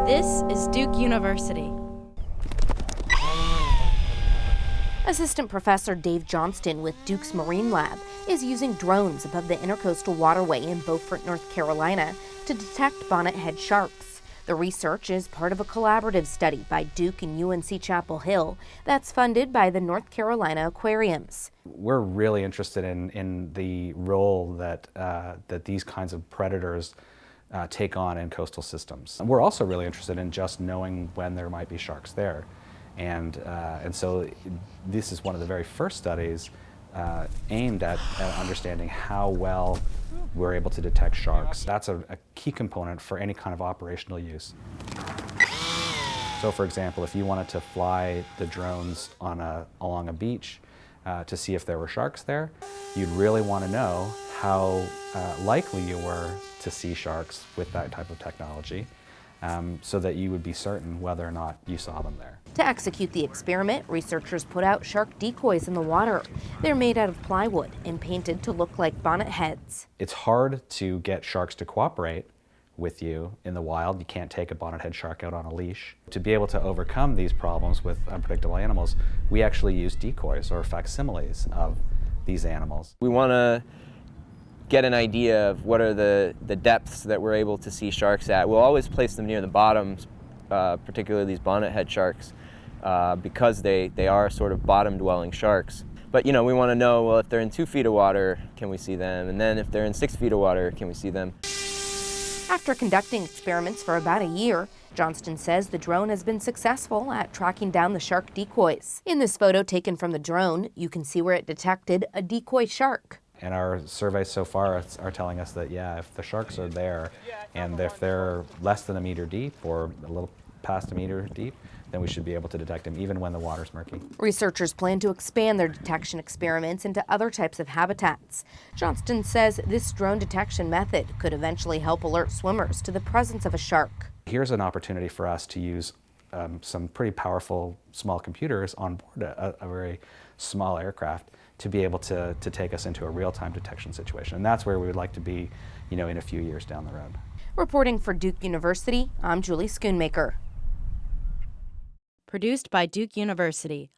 This is Duke University. Assistant Professor Dave Johnston with Duke's Marine Lab is using drones above the Intercoastal Waterway in Beaufort, North Carolina to detect bonnethead sharks. The research is part of a collaborative study by Duke and UNC Chapel Hill that's funded by the North Carolina Aquariums. We're really interested in the role that these kinds of predators take on in coastal systems. And we're also really interested in just knowing when there might be sharks there. And so this is one of the very first studies aimed at understanding how well we're able to detect sharks. That's a key component for any kind of operational use. So for example, if you wanted to fly the drones along a beach to see if there were sharks there, you'd really want to know how likely you were to see sharks with that type of technology. So that you would be certain whether or not you saw them there. To execute the experiment, researchers put out shark decoys in the water. They're made out of plywood and painted to look like bonnet heads. It's hard to get sharks to cooperate with you in the wild. You can't take a bonnethead shark out on a leash. To be able to overcome these problems with unpredictable animals, we actually use decoys or facsimiles of these animals. We want to get an idea of what are the depths that we're able to see sharks at. We'll always place them near the bottoms, particularly these bonnethead sharks, because they are sort of bottom-dwelling sharks. But we want to know, well, if they're in 2 feet of water, can we see them? And then if they're in 6 feet of water, can we see them? After conducting experiments for about a year, Johnston says the drone has been successful at tracking down the shark decoys. In this photo taken from the drone, you can see where it detected a decoy shark. And our surveys so far are telling us that, yeah, if the sharks are there, and if they're less than a meter deep or a little past a meter deep, then we should be able to detect them even when the water's murky. Researchers plan to expand their detection experiments into other types of habitats. Johnston says this drone detection method could eventually help alert swimmers to the presence of a shark. Here's an opportunity for us to use some pretty powerful small computers on board a very small aircraft to be able to take us into a real-time detection situation. And that's where we would like to be, in a few years down the road. Reporting for Duke University, I'm Julie Schoonmaker. Produced by Duke University.